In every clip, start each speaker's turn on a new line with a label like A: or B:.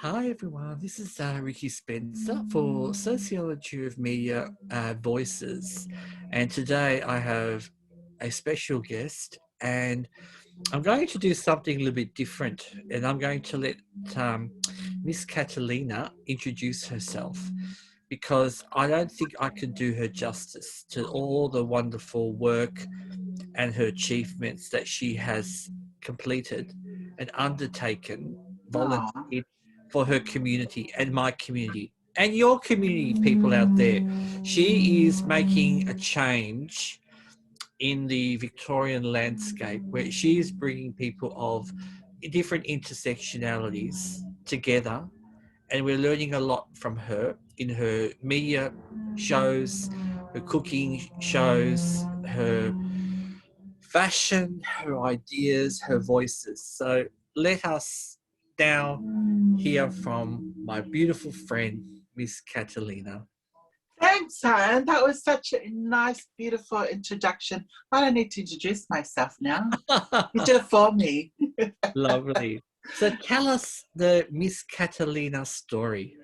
A: Hi everyone, this is Ricky Spencer for Sociology of Media Voices, and today I have a special guest, and I'm going to do something a little bit different, and I'm going to let Miss Catalina introduce herself because I don't think I can do her justice to all the wonderful work and her achievements that she has completed and undertaken,
B: Aw.
A: volunteered for her community and my community and your community, people out there. She is making a change in the Victorian landscape where she is bringing people of different intersectionalities together, and we're learning a lot from her in her media shows, her cooking shows, her fashion, her ideas, her voices. So let us now hear from my beautiful friend, Miss Catalina.
B: Thanks, Han. That was such a nice, beautiful introduction. I don't need to introduce myself now. You did it for me.
A: Lovely. So tell us the Miss Catalina story.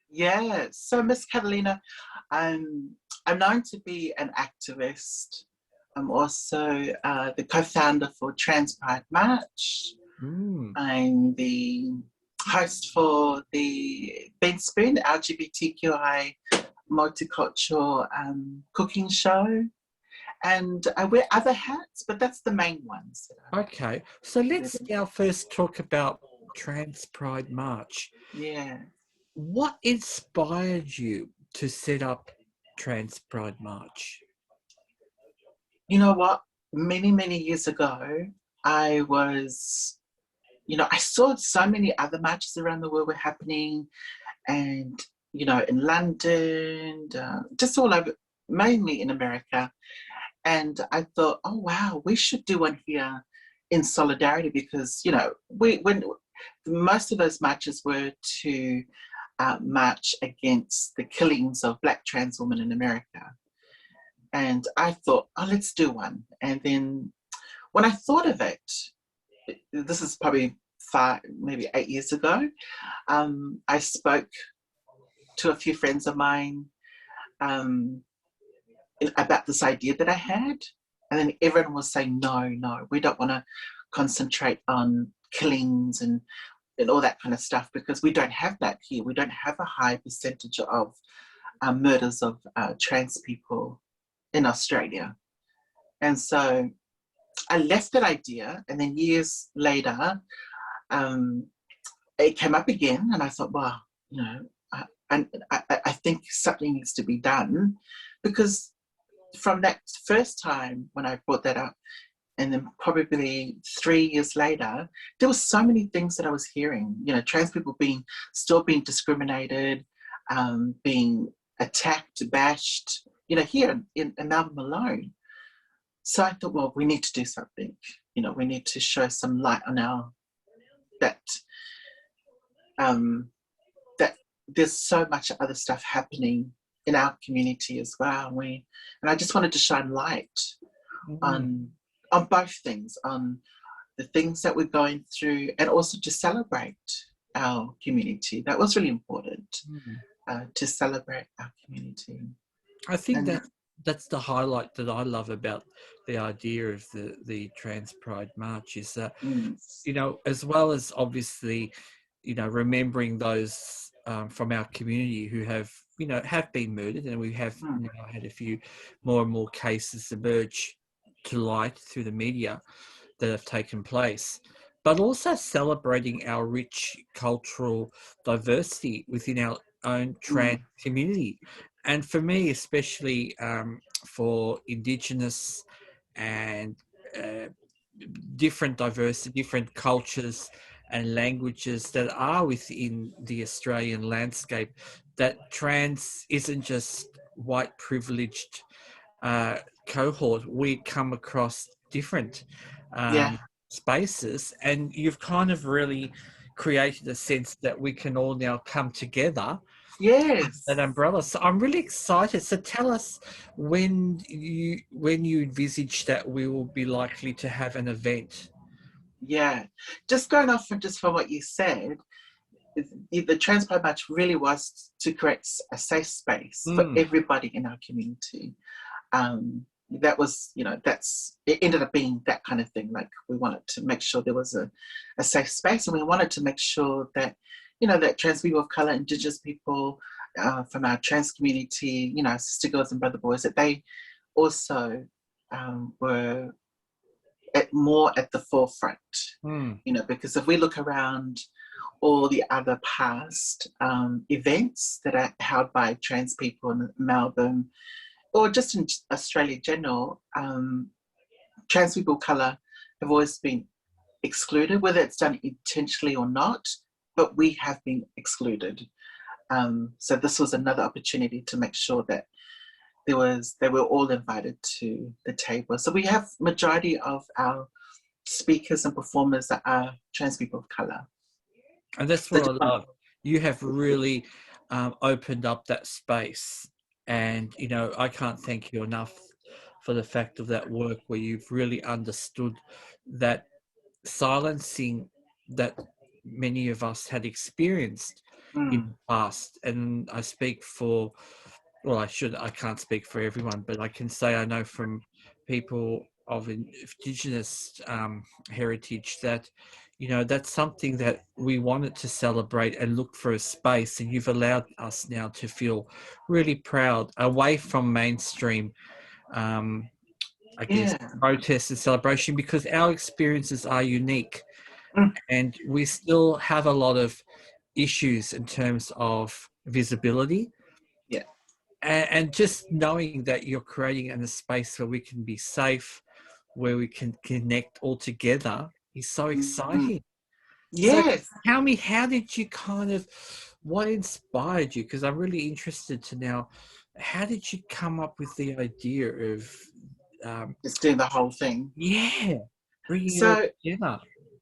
B: Yeah. So, Miss Catalina, I'm known to be an activist. I'm also the co-founder for Trans Pride March.
A: Mm.
B: I'm the host for the Ben Spoon LGBTQI multicultural cooking show. And I wear other hats, but that's the main ones.
A: Okay, so let's now first talk about Trans Pride March.
B: Yeah.
A: What inspired you to set up Trans Pride March?
B: You know what? Many, many years ago, I was, I saw so many other marches around the world were happening, and, in London, just all over, mainly in America. And I thought, oh, wow, we should do one here in solidarity because, when most of those marches were to march against the killings of Black trans women in America. And I thought, oh, let's do one. And then when I thought of it, this is probably maybe 8 years ago, I spoke to a few friends of mine about this idea that I had. And then everyone was saying, no, we don't want to concentrate on killings and all that kind of stuff because we don't have that here. We don't have a high percentage of murders of trans people in Australia. And so I left that idea, and then years later, it came up again, and I thought, well, I think something needs to be done because from that first time when I brought that up, and then probably 3 years later, there were so many things that I was hearing. Trans people still being discriminated, being attacked, bashed. Here in Melbourne alone. So I thought, well, we need to do something. We need to show some light on that there's so much other stuff happening in our community as well. And I just wanted to shine light on both things, on the things that we're going through, and also to celebrate our community. That was really important, to celebrate our community.
A: I think
B: And
A: that's the highlight that I love about the idea of the Trans Pride March is that, as well as obviously, remembering those from our community who have been murdered, and we have had a few more and more cases emerge to light through the media that have taken place, but also celebrating our rich cultural diversity within our own trans community. And for me, especially for Indigenous and different diversity, different cultures and languages that are within the Australian landscape, that trans isn't just white privileged cohort. We come across different spaces, and you've kind of really created a sense that we can all now come together.
B: yes.
A: That umbrella. So I'm really excited. So tell us when you envisage that we will be likely to have an event.
B: Yeah. Just going off from what you said, the Trans Pride March really was to create a safe space for
A: Mm.
B: everybody in our community. That was, it ended up being that kind of thing. Like, we wanted to make sure there was a safe space, and we wanted to make sure that, that trans people of color, Indigenous people, from our trans community, sister girls and brother boys, that they also were more at the forefront.
A: Mm.
B: Because if we look around all the other past events that are held by trans people in Melbourne, or just in Australia in general, trans people of colour have always been excluded, whether it's done intentionally or not, but we have been excluded. So this was another opportunity to make sure that they were all invited to the table. So we have majority of our speakers and performers that are trans people of colour.
A: And that's what I love. You have really opened up that space. And, I can't thank you enough for the fact of that work where you've really understood that silencing that many of us had experienced in the past. And I speak for, well, I can't speak for everyone, but I can say I know from people of Indigenous heritage that, that's something that we wanted to celebrate and look for a space. And you've allowed us now to feel really proud away from mainstream, I guess, protest and celebration, because our experiences are unique. And we still have a lot of issues in terms of visibility.
B: Yeah.
A: And just knowing that you're creating in a space where we can be safe, where we can connect all together, is so exciting. So
B: Yes.
A: tell me, how did you what inspired you? Because I'm really interested to know, how did you come up with the idea of,
B: Just doing the whole thing.
A: bringing it all
B: So,
A: together?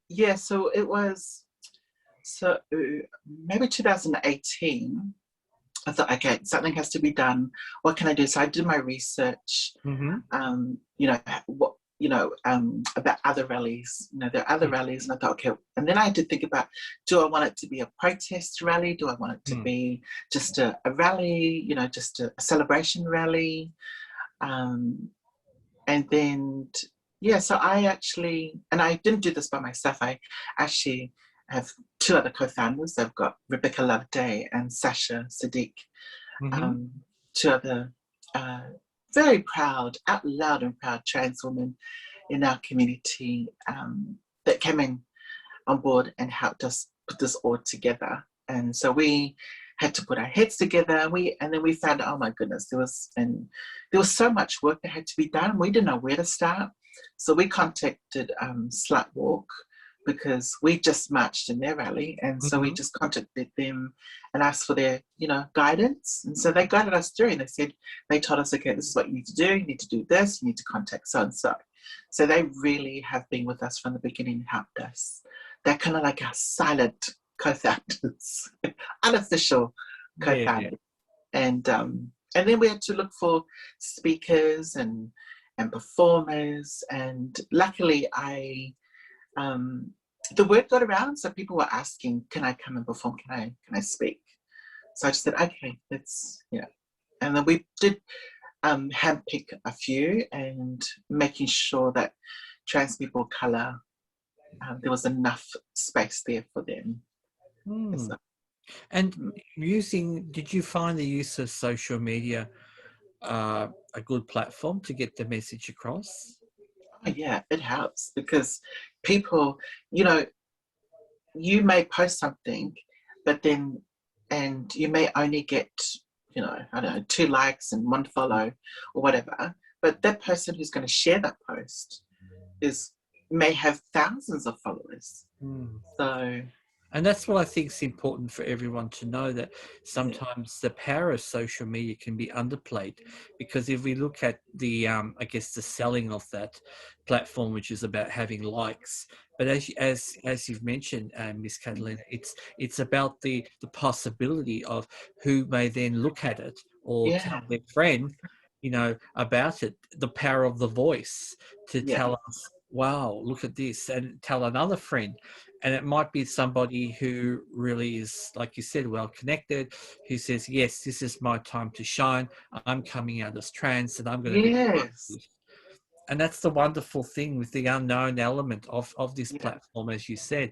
B: yeah, so it was, maybe 2018. I thought, okay, something has to be done. What can I do? So I did my research, about other rallies. There are other rallies, and I thought, okay. And then I had to think about, do I want it to be a protest rally? Do I want it to be just a rally? Just a celebration rally? And then, so and I didn't do this by myself. I actually have two other co-founders. I've got Rebecca Loveday and Sasha Sadiq, two other very proud, out loud and proud trans women in our community, that came in on board and helped us put this all together. And so we had to put our heads together. And then we found, oh my goodness, there was so much work that had to be done. We didn't know where to start. So we contacted Slut Walk, because we just marched in their rally. And so we just contacted them and asked for their, guidance. And so they guided us through, and they told us, okay, this is what you need to do. You need to do this. You need to contact so-and-so. So they really have been with us from the beginning and helped us. They're kind of like our silent co-founders, unofficial co-founders. Yeah. And then we had to look for speakers and performers. And luckily the word got around, so people were asking, can I come and perform? Can I speak? So I just said, okay, let's, And then we did handpick a few, and making sure that trans people of colour, there was enough space there for them. So,
A: and did you find the use of social media a good platform to get the message across?
B: Oh yeah, it helps, because people, you may post something, but then, and you may only get, I don't know, 2 likes and 1 follow or whatever, but that person who's going to share that post may have thousands of followers. So,
A: and that's what I think is important for everyone to know, that sometimes the power of social media can be underplayed, because if we look at the, I guess, the selling of that platform, which is about having likes, but as you've mentioned, Miss Catalina, it's about the possibility of who may then look at it or tell their friend, about it. The power of the voice to tell us wow, look at this, and tell another friend. And it might be somebody who really is, like you said, well connected, who says, yes, this is my time to shine. I'm coming out as trans and I'm going to be part of
B: Yes.
A: this. And that's the wonderful thing with the unknown element of this
B: Yeah.
A: platform, as you said.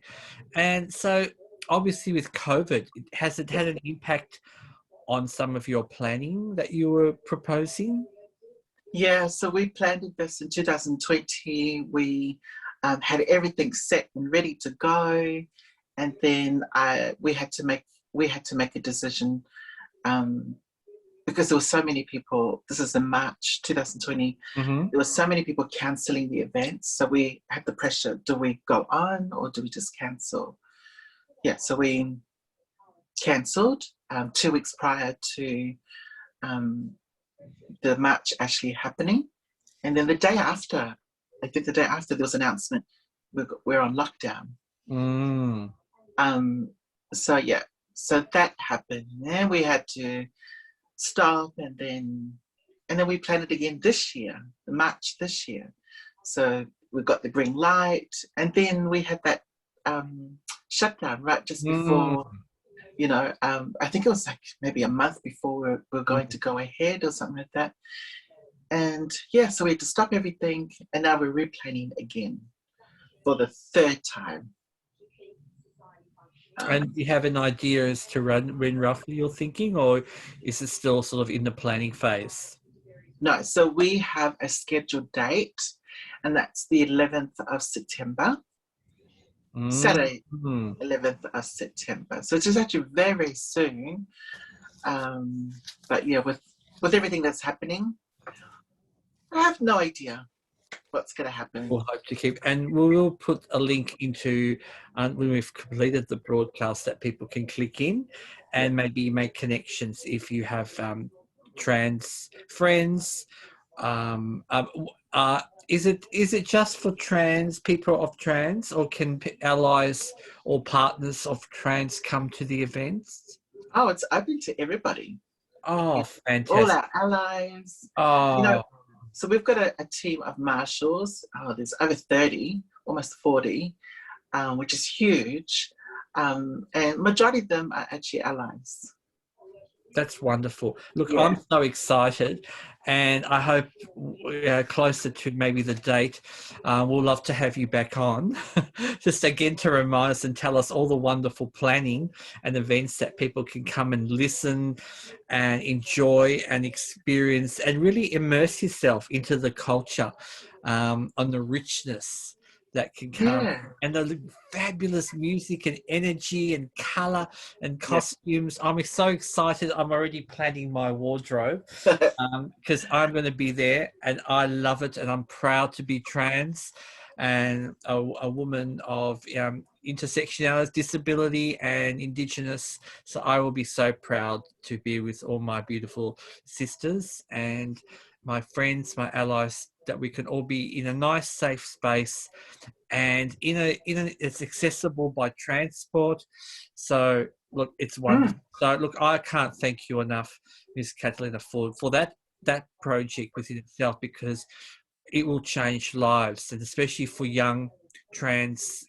A: And so obviously with COVID, has it
B: Yeah.
A: had an impact on some of your planning that you were proposing?
B: Yeah, so we planned this in 2020. We had everything set and ready to go, and then we had to make a decision, um, because there were so many people. This is in March 2020.
A: Mm-hmm.
B: There were so many people cancelling the events, so we had the pressure: do we go on or do we just cancel? Yeah, so we cancelled 2 weeks prior to um, the match actually happening. And then the day after, I think the day after, there was an announcement we're on lockdown.
A: Mm.
B: Um, so yeah, so that happened. And we had to stop, and then we planned it again this year, the March this year. So we got the green light, and then we had that shutdown right just
A: Mm.
B: before. I think it was like maybe a month before we're going to go ahead or something like that. And yeah, so we had to stop everything, and now we're replanning again for the third time.
A: And do you have an idea as to when roughly you're thinking, or is it still sort of in the planning phase?
B: No, so we have a scheduled date, and that's the 11th of September, Saturday,
A: Mm.
B: 11th of September. So it's just actually very, very soon. But yeah, with everything that's happening, I have no idea what's going to happen.
A: We'll hope to keep, and we will put a link into when we've completed the broadcast that people can click in
B: Yeah.
A: and maybe make connections if you have trans friends. Um, uh, is it just for trans people of trans, or can allies or partners of trans come to the events?
B: Oh, it's open to everybody.
A: Oh,
B: All
A: fantastic!
B: our allies. You know,
A: Oh,
B: so we've got a team of marshals. There's over 30, almost 40, which is huge. And majority of them are actually allies.
A: that's wonderful. Look,
B: Yeah.
A: I'm so excited, and I hope closer to maybe the date, we'll love to have you back on, just again to remind us and tell us all the wonderful planning and events that people can come and listen and enjoy and experience and really immerse yourself into the culture, on the richness that can come.
B: Yeah.
A: And the fabulous music and energy and color and
B: Yeah.
A: costumes. I'm so excited. I'm already planning my wardrobe because I'm going to be there and I love it. And I'm proud to be trans and a woman of intersectionality, disability, and Indigenous. So I will be so proud to be with all my beautiful sisters and my friends, my allies, that we can all be in a nice, safe space and it's accessible by transport. So look, it's wonderful.
B: Mm,
A: So look, I can't thank you enough, Miss Catalina, for that project within itself, because it will change lives, and especially for young trans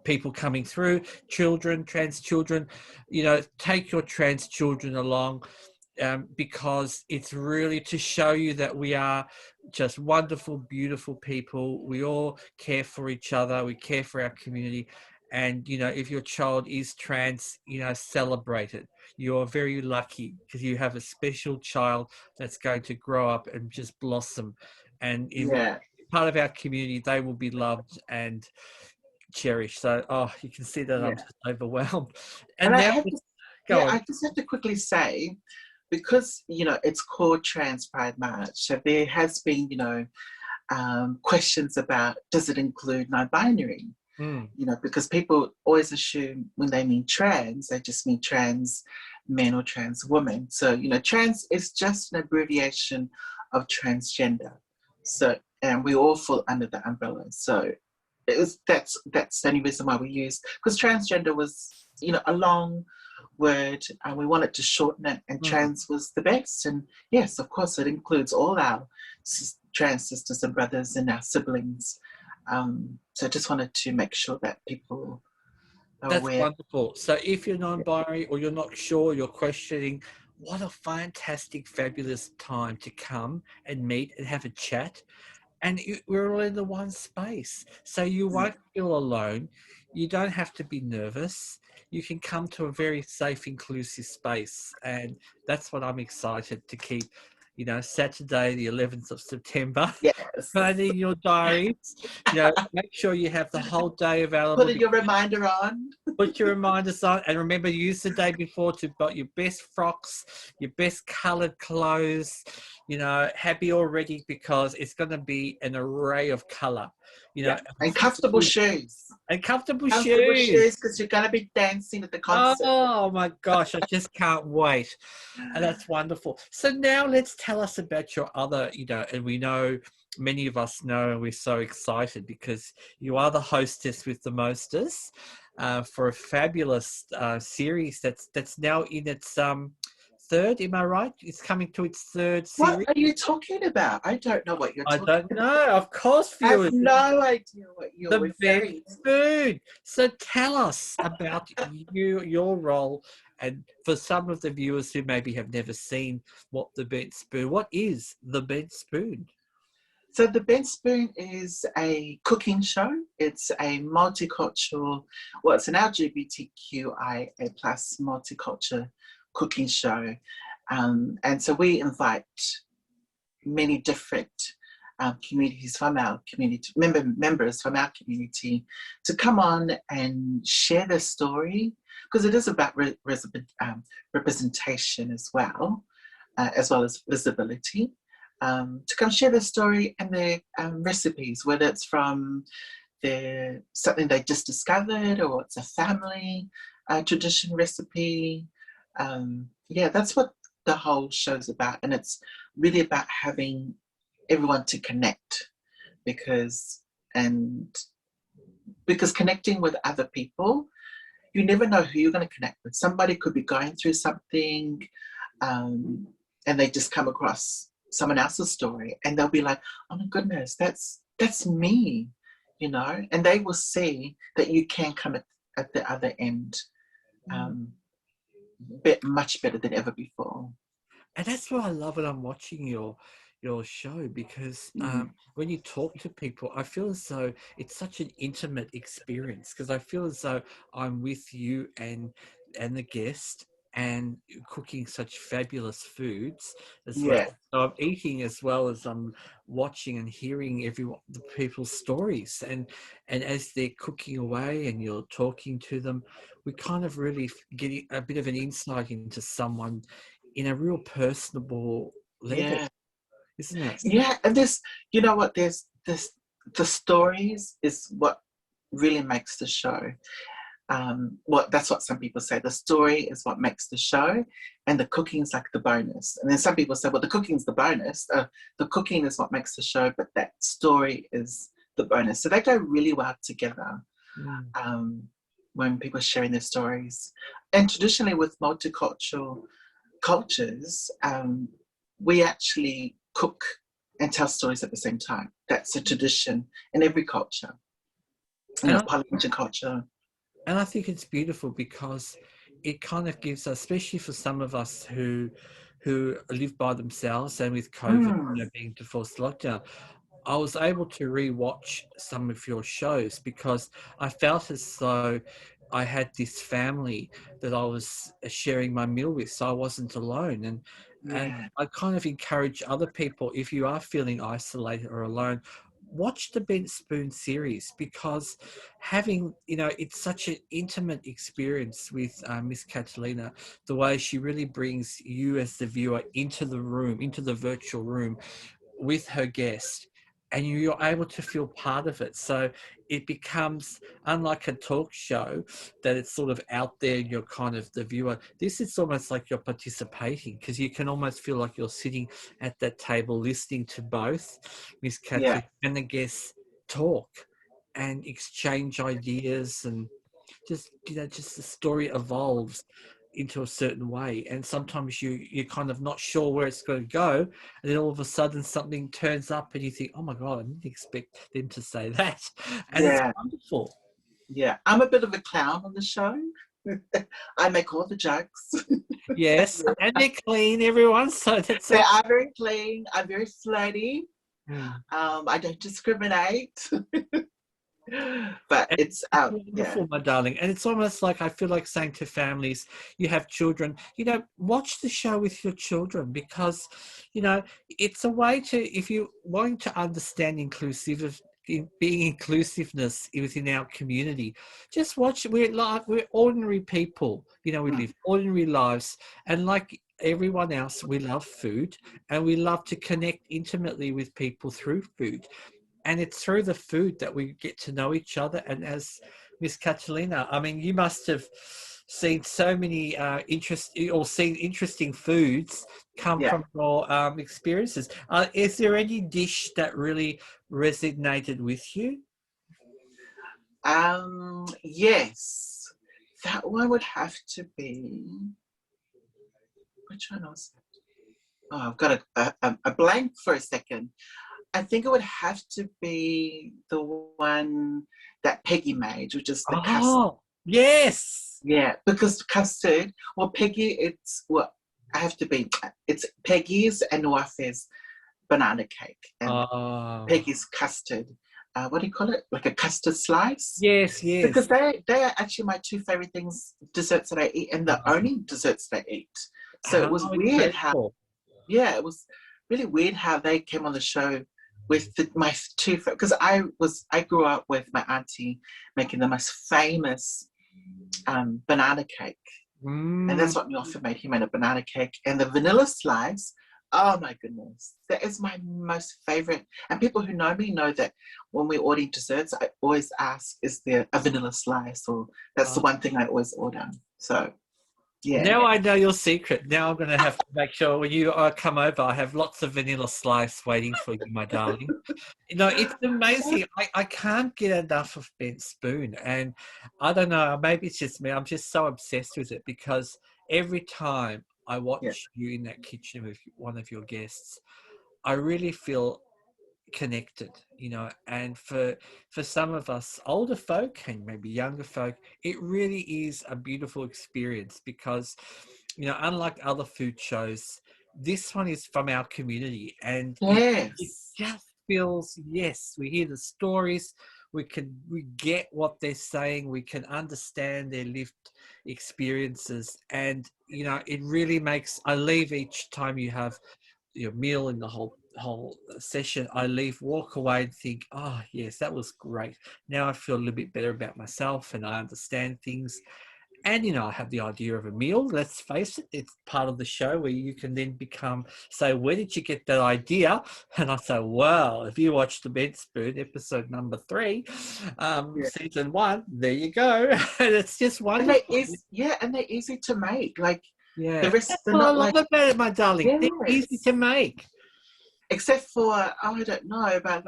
A: people coming through, children, trans children. Take your trans children along, because it's really to show you that we are just wonderful, beautiful people. We all care for each other. We care for our community. And, if your child is trans, celebrate it. You're very lucky because you have a special child that's going to grow up and just blossom. And if
B: yeah.
A: part of our community, they will be loved and cherished. So, you can see that I'm
B: Yeah.
A: just overwhelmed.
B: And
A: And now, go on.
B: I just have to quickly say, because it's called Trans Pride March, so there has been questions about, does it include non-binary?
A: Mm,
B: Because people always assume when they mean trans, they just mean trans men or trans women. So trans is just an abbreviation of transgender. So, and we all fall under the umbrella. So that's the only reason why we use, because transgender was a long word, and we wanted to shorten it, and
A: mm.
B: trans was the best. And yes, of course, it includes all our trans sisters and brothers and our siblings. So I just wanted to make sure that people are
A: That's
B: aware.
A: wonderful. So if you're non-binary or you're not sure, you're questioning, what a fantastic, fabulous time to come and meet and have a chat. And we're all in the one space. So you won't feel alone. You don't have to be nervous. You can come to a very safe, inclusive space. And that's what I'm excited to keep, Saturday, the 11th of September.
B: Yes.
A: Put in your diaries. Make sure you have the whole day available.
B: Putting your reminder on.
A: Put your reminders on, and remember, use the day before to buy your best frocks, your best coloured clothes. Happy already, because it's going to be an array of colour.
B: Yeah. And comfortable shoes.
A: And comfortable
B: Comfortable
A: shoes.
B: shoes, because you're going to be dancing at the concert.
A: Oh my gosh, I just can't wait. And that's wonderful. So now let's tell us about your other, and we know, many of us know, and we're so excited because you are the hostess with the mostest for a fabulous series that's now in its third, am I right? It's coming to its third
B: What
A: series.
B: are you talking about? I don't know what you're
A: I
B: talking
A: don't
B: about.
A: know. Of course,
B: I have
A: viewers.
B: no idea what you're
A: The bent
B: referring to.
A: spoon. So tell us about your role, and for some of the viewers who maybe have never seen what the bent spoon, what is the bent spoon?
B: So the Bent Spoon is a cooking show. It's a multicultural, well, it's an LGBTQIA plus multicultural cooking show. And so we invite many different communities from our community, members from our community, to come on and share their story, because it is about representation as well as visibility, to come share their story and their recipes, whether it's from something they just discovered, or it's a family tradition recipe. Yeah, that's what the whole show's about. And it's really about having everyone to connect, because connecting with other people, you never know who you're going to connect with. Somebody could be going through something, and they just come across someone else's story, and they'll be like, oh my goodness, that's me, and they will see that you can come at the other end much better than ever before.
A: And that's what I love when I'm watching your show, because when you talk to people, I feel as though it's such an intimate experience, because I feel as though I'm with you and the guest, and cooking such fabulous foods as well.
B: Yeah.
A: So I'm eating as well as I'm watching and hearing the people's stories, and as they're cooking away and you're talking to them, we kind of really get a bit of an insight into someone in a real personable level,
B: Yeah.
A: isn't it?
B: Yeah. And you know what, the stories is what really makes the show. That's what some people say. The story is what makes the show, and the cooking is like the bonus. And then some people say, well, the cooking's the bonus. The cooking is what makes the show, but that story is the bonus. So they go really well together when people are sharing their stories. And traditionally, with multicultural cultures, we actually cook and tell stories at the same time. That's a tradition in every culture, Polynesian culture.
A: And I think it's beautiful, because it kind of gives us, especially for some of us who live by themselves, and with COVID, being forced lockdown, I was able to re-watch some of your shows, because I felt as though I had this family that I was sharing my meal with, so I wasn't alone. And I kind of encourage other people, if you are feeling isolated or alone, watch the Bent Spoon series, because having, it's such an intimate experience with Miss Catalina, the way she really brings you as the viewer into the room, into the virtual room with her guest, and you're able to feel part of it. So it becomes, unlike a talk show that it's sort of out there and you're kind of the viewer, this is almost like you're participating, because you can almost feel like you're sitting at that table listening to both Miss Kathleen and the guests talk and exchange ideas, and just the story evolves into a certain way, and sometimes you're kind of not sure where it's going to go, and then all of a sudden something turns up and you think, oh my god, I didn't expect them to say that. And it's
B: Yeah,
A: wonderful.
B: yeah. I'm a bit of a clown on the show. I make all the jokes.
A: Yes, and they're clean, everyone, so that's
B: They
A: okay.
B: are very clean. I'm very flirty.
A: Mm.
B: I don't discriminate. But
A: And
B: it's
A: it's
B: yeah,
A: wonderful, my darling. And it's almost like I feel like saying to families, you have children, watch the show with your children, because, it's a way to, if you're wanting to understand being inclusiveness within our community, just watch. We're ordinary people, we
B: mm,
A: live ordinary lives. And like everyone else, we love food, and we love to connect intimately with people through food. And it's through the food that we get to know each other. And as Miss Catalina, I mean, you must have seen so many seen interesting foods come
B: yeah.
A: from your experiences. Is there any dish that really resonated with you?
B: Yes, that one would have to be. Which one was it? Oh, I've got a blank for a second. I think it would have to be the one that Peggy made, which is the custard.
A: Oh, yes.
B: Yeah, because custard. Well, Peggy, I have to be. It's Peggy's and Wafe's banana cake, and
A: Oh,
B: Peggy's custard. What do you call it? Like a custard slice.
A: yes,
B: Because
A: yes.
B: they are actually my two favorite desserts that I eat, and the
A: Oh,
B: only desserts that I eat. So it
A: how
B: was weird how,
A: incredible.
B: yeah, it was really weird how they came on the show with my two, because I grew up with my auntie making the most famous banana cake, and
A: Mm.
B: that's what my often made. He made a banana cake and the vanilla slice. Oh my goodness, that is my most favorite. And people who know me know that when we're ordering desserts, I always ask, "Is there a vanilla slice?" Or that's the one thing I always order. So yeah,
A: Now I know your secret. Now I'm going to have to make sure when you come over, I have lots of vanilla slice waiting for you, my darling. It's amazing. I can't get enough of bent spoon. And I don't know, maybe it's just me. I'm just so obsessed with it, because every time I
B: yeah,
A: watch you in that kitchen with one of your guests, I really feel connected. And for some of us older folk and maybe younger folk, it really is a beautiful experience, because unlike other food shows, this one is from our community, and it
B: yes,
A: just feels, yes, we hear the stories, we get what they're saying, we can understand their lived experiences. And it really makes, I leave each time you have your meal in the whole session, I leave, walk away and think, oh yes, that was great. Now I feel a little bit better about myself, and I understand things. And I have the idea of a meal. Let's face it, it's part of the show where you can then say, where did you get that idea? And I say, well, if you watch The Bed Spoon, episode number 3,
B: yeah.
A: season 1, there you go. And it's just
B: And they
A: wonderful.
B: is yeah, and they're easy to make. Like the
A: Yeah,
B: rest,
A: that's
B: they're
A: what I
B: not
A: love
B: like,
A: about it, my darling. They're easy
B: yes,
A: to make.
B: except for I don't know, but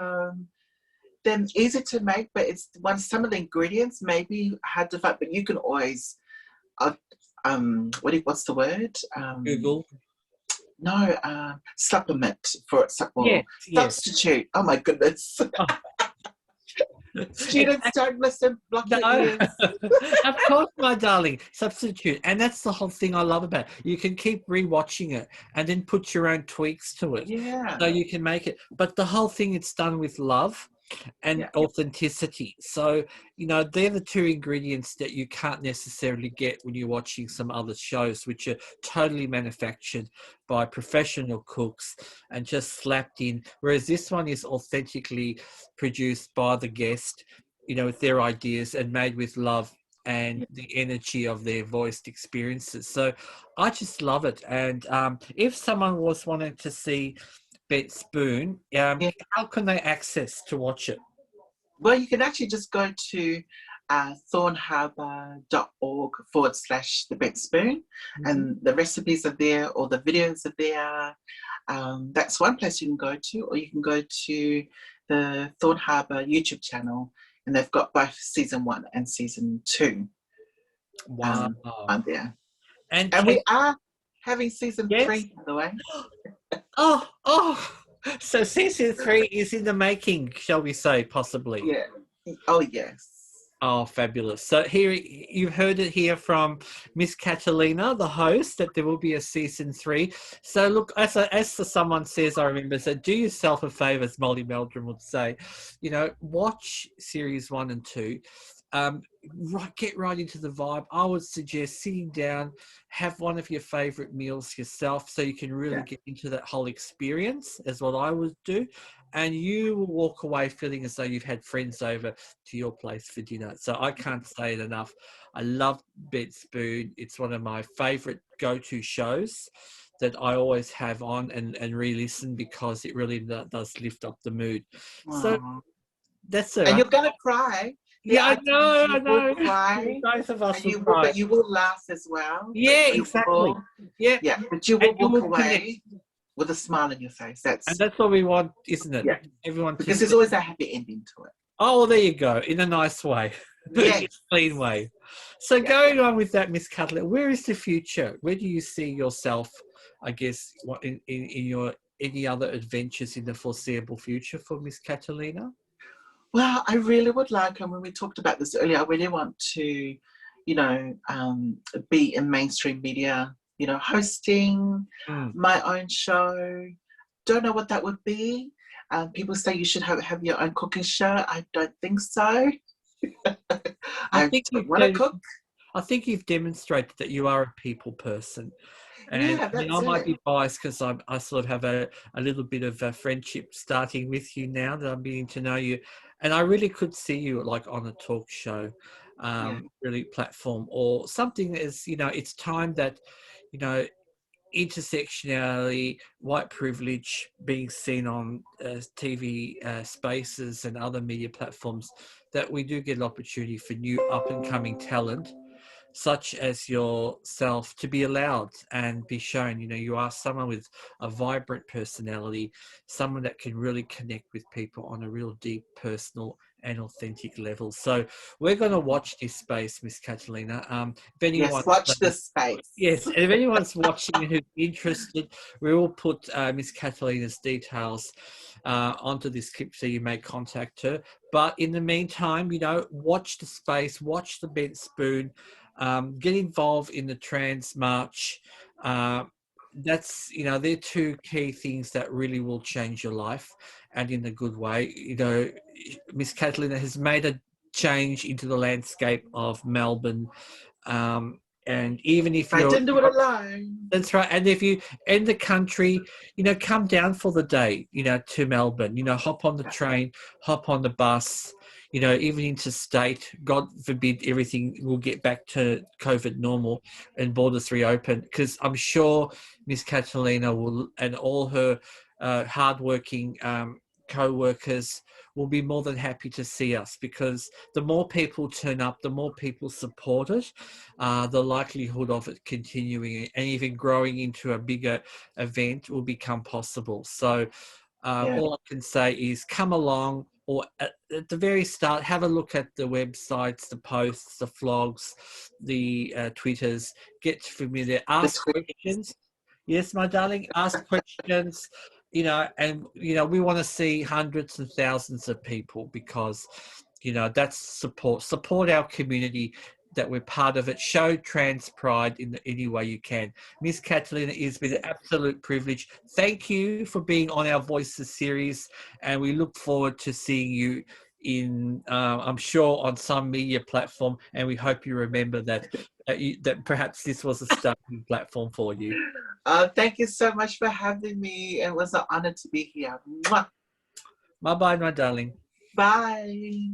B: they're easy to make, but it's some of the ingredients maybe hard to find, but you can always uh, what's the word?
A: Google.
B: No, supplement for
A: Yes,
B: or
A: yes.
B: substitute. Oh my goodness.
A: Oh,
B: Students don't listen, block your
A: no,
B: ears.
A: of course, my darling. Substitute. And that's the whole thing I love about it. You can keep rewatching it and then put your own tweaks to it. So
B: Yeah,
A: you can make it. But the whole thing, it's done with love and
B: yeah,
A: authenticity. So, they're the two ingredients that you can't necessarily get when you're watching some other shows, which are totally manufactured by professional cooks and just slapped in. Whereas this one is authentically produced by the guest, with their ideas, and made with love and
B: yeah,
A: the energy of their voiced experiences. So I just love it. And if someone was wanting to see Bet Spoon,
B: yeah.
A: how can they access to watch it?
B: Well, you can actually just go to thornharbour.org/the bent spoon,
A: Mhm.
B: and the recipes are there, or the videos are there. That's one place you can go to, or you can go to the Thorn Harbour YouTube channel, and they've got both season 1 and season 2
A: Wow.
B: on there.
A: And
B: And we are having season
A: yes.
B: 3, by the way.
A: Oh. So season 3 is in the making, shall we say, possibly.
B: Yeah. Oh, yes.
A: Oh, fabulous. So here, you've heard it here from Miss Catalina, the host, that there will be a season 3. So look, as someone says, I remember, so do yourself a favour, as Molly Meldrum would say, watch series 1 and 2. Get right into the vibe. I would suggest sitting down, have one of your favourite meals yourself so you can really get into that whole experience, is what I would do. And you will walk away feeling as though you've had friends over to your place for dinner. So I can't say it enough. I love Bed Spoon. It's one of my favourite go-to shows that I always have on and re-listen, because it really does lift up the mood. So
B: Aww.
A: that's it.
B: And you're going to cry. There
A: Yeah,
B: are times
A: I
B: you will
A: know.
B: cry.
A: Both of us
B: And
A: will
B: you will,
A: cry.
B: but you will laugh as well.
A: Yeah, exactly. Yeah.
B: But you
A: And
B: will
A: you
B: walk
A: will connect.
B: away with a smile on your face.
A: And that's what we want, isn't it?
B: Yeah.
A: Everyone to
B: Because there's always a happy ending to it.
A: Oh, well, there you go. In a nice way.
B: Yes.
A: In a clean way. So going on with that, Miss Cutler, where is the future? Where do you see yourself, I guess, in your any other adventures in the foreseeable future for Miss Catalina?
B: Well, I really would like, and when we talked about this earlier, I really want to, be in mainstream media, hosting
A: Mm.
B: my own show. Don't know what that would be. People say you should have your own cooking show. I don't think so.
A: I
B: I
A: think
B: don't want to cook.
A: I think you've demonstrated that you are a people person. And
B: Yeah,
A: I mean,
B: that's
A: I might
B: it.
A: be biased because I sort of have a little bit of a friendship starting with you now that I'm beginning to know you. And I really could see you like on a talk show,
B: Yeah.
A: really platform or something as, it's time that, you know, intersectionality, white privilege being seen on TV spaces and other media platforms, that we do get an opportunity for new up and coming talent such as yourself to be allowed and be shown. You are someone with a vibrant personality, someone that can really connect with people on a real deep, personal and authentic level. So we're going to watch this space, Miss Catalina. If anyone,
B: Yes, watch this space.
A: yes, and if anyone's watching and who's interested, we will put Miss Catalina's details onto this clip so you may contact her. But in the meantime, watch the space, watch the Bent Spoon, get involved in the Trans March. They're two key things that really will change your life, and in a good way. Miss Catalina has made a change into the landscape of Melbourne. And even if
B: I
A: you're,
B: didn't do it alone.
A: that's right. And if you in the country, come down for the day, to Melbourne, hop on the train, hop on the bus, even interstate. God forbid everything will get back to COVID normal and borders reopen. Because I'm sure Miss Catalina will, and all her hardworking co-workers will be more than happy to see us, because the more people turn up, the more people support it, the likelihood of it continuing and even growing into a bigger event will become possible. So all I can say is come along, or at the very start, have a look at the websites, the posts, the vlogs, the Twitters, get familiar, ask questions. Yes, my darling, ask questions, and, we want to see hundreds and thousands of people, because, that's support our community, that we're part of it. Show trans pride in any way you can. Miss Catalina, it's been an absolute privilege. Thank you for being on our Voices series, and we look forward to seeing you in, I'm sure, on some media platform, and we hope you remember that that perhaps this was a starting platform for you.
B: Thank you so much for having me. It was an honor to be here. Mwah.
A: Bye-bye, my darling.
B: Bye.